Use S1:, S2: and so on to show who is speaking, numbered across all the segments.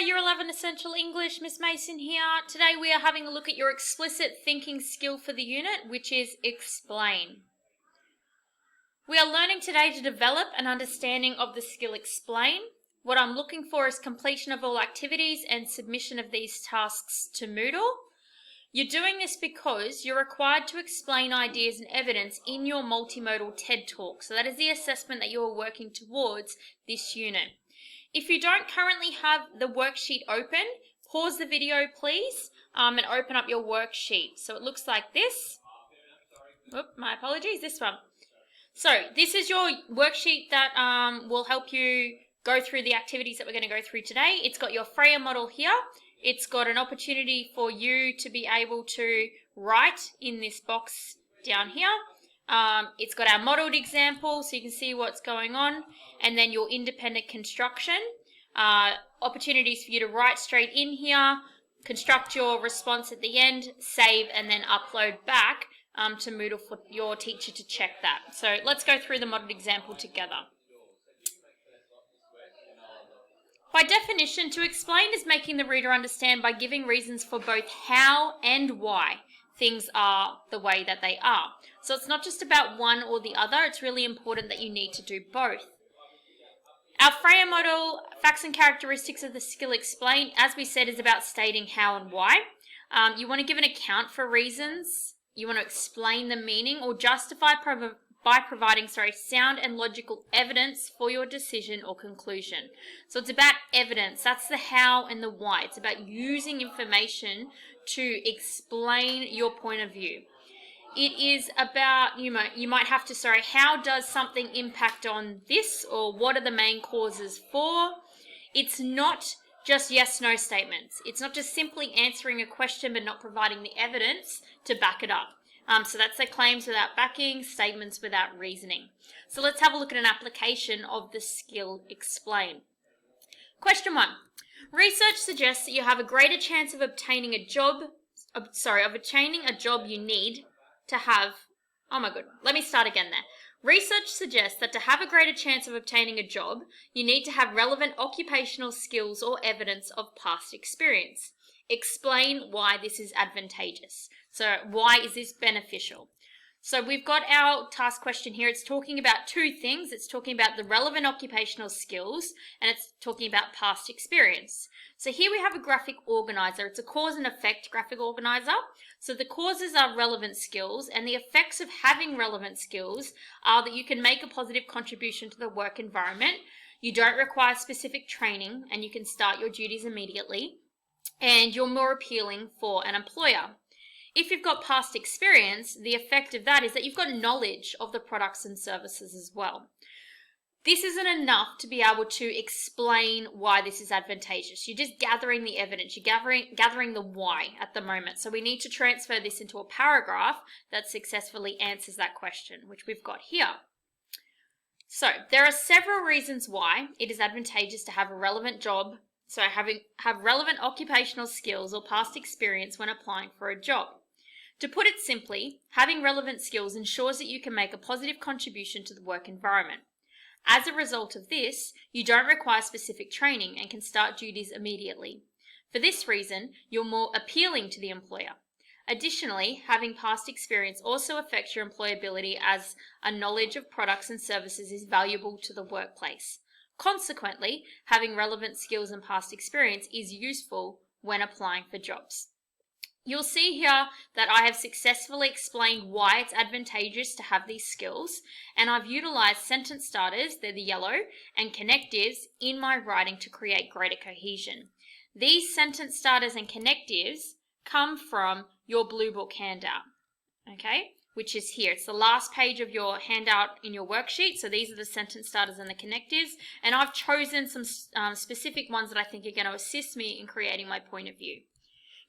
S1: Year 11 Essential English, Miss Mason here. Today we are having a look at your explicit thinking skill for the unit, which is explain. We are learning today to develop an understanding of the skill explain. What I'm looking for is completion of all activities and submission of these tasks to Moodle. You're doing this because you're required to explain ideas and evidence in your multimodal TED Talk. So that is the assessment that you're working towards this unit. If you don't currently have the worksheet open, pause the video please and open up your worksheet. So it looks like this. My apologies, this one. So this is your worksheet that will help you go through the activities that we're going to go through today. It's got your Freya model here. It's got an opportunity for you to be able to write in this box down here. It's got our modelled example so you can see what's going on, and then your independent construction. Opportunities for you to write straight in here, construct your response at the end, save, and then upload back to Moodle for your teacher to check that. So let's go through the modelled example together. By definition, to explain is making the reader understand by giving reasons for both how and why things are the way that they are. So it's not just about one or the other, it's really important that you need to do both. Our Freya model, facts and characteristics of the skill explain, as we said, is about stating how and why. You want to give an account for reasons, you want to explain the meaning or justify by providing sound and logical evidence for your decision or conclusion. So it's about evidence. That's the how and the why. It's about using information to explain your point of view. It is about, you might have to, how does something impact on this, or what are the main causes for? It's not just yes-no statements. It's not just simply answering a question but not providing the evidence to back it up. So that's the claims without backing, statements without reasoning. So let's have a look at an application of the skill explain. Question 1. Research suggests that you have a greater chance of obtaining a job you need to have, let me start again there. Research suggests that to have a greater chance of obtaining a job, you need to have relevant occupational skills or evidence of past experience. Explain why this is advantageous. So why is this beneficial? So we've got our task question here. It's talking about two things. It's talking about the relevant occupational skills and it's talking about past experience. So here we have a graphic organizer. It's a cause and effect graphic organizer. So the causes are relevant skills and the effects of having relevant skills are that you can make a positive contribution to the work environment. You don't require specific training and you can start your duties immediately, and you're more appealing for an employer. If you've got past experience, the effect of that is that you've got knowledge of the products and services as well. This isn't enough to be able to explain why this is advantageous. You're just gathering the evidence. You're gathering the why at the moment. So we need to transfer this into a paragraph that successfully answers that question, which we've got here. So there are several reasons why it is advantageous to have a relevant job. So have relevant occupational skills or past experience when applying for a job. To put it simply, having relevant skills ensures that you can make a positive contribution to the work environment. As a result of this, you don't require specific training and can start duties immediately. For this reason, you're more appealing to the employer. Additionally, having past experience also affects your employability, as a knowledge of products and services is valuable to the workplace. Consequently, having relevant skills and past experience is useful when applying for jobs. You'll see here that I have successfully explained why it's advantageous to have these skills, and I've utilized sentence starters, they're the yellow, and connectives in my writing to create greater cohesion. These sentence starters and connectives come from your Blue Book handout, okay, which is here. It's the last page of your handout in your worksheet. So these are the sentence starters and the connectives, and I've chosen some specific ones that I think are going to assist me in creating my point of view.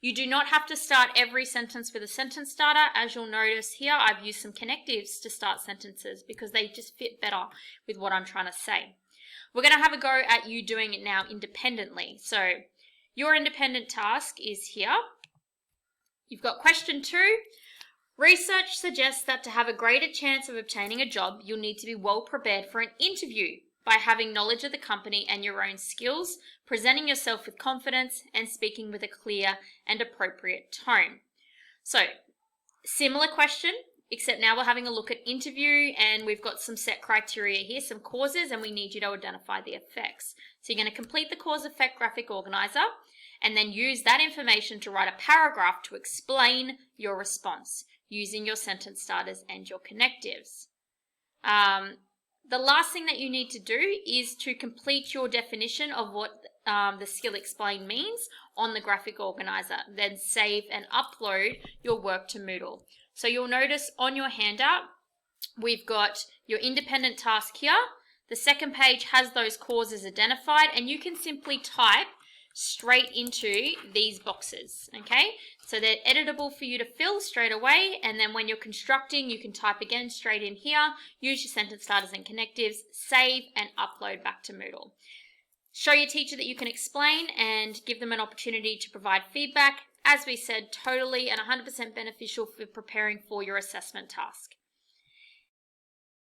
S1: You do not have to start every sentence with a sentence starter. As you'll notice here, I've used some connectives to start sentences because they just fit better with what I'm trying to say. We're going to have a go at you doing it now independently. So your independent task is here. You've got question 2. Research suggests that to have a greater chance of obtaining a job, you'll need to be well prepared for an interview. by having knowledge of the company and your own skills, presenting yourself with confidence, and speaking with a clear and appropriate tone. So, similar question, except now we're having a look at interview, and we've got some set criteria here, some causes, and we need you to identify the effects. So you're going to complete the cause effect graphic organizer and then use that information to write a paragraph to explain your response using your sentence starters and your connectives. The last thing that you need to do is to complete your definition of what the skill explain means on the graphic organizer, then save and upload your work to Moodle. So you'll notice on your handout, we've got your independent task here. The second page has those causes identified, and you can simply type straight into these boxes, okay? So they're editable for you to fill straight away, and then when you're constructing, you can type again straight in here, use your sentence starters and connectives, save and upload back to Moodle. Show your teacher that you can explain and give them an opportunity to provide feedback. As we said, totally and 100% beneficial for preparing for your assessment task.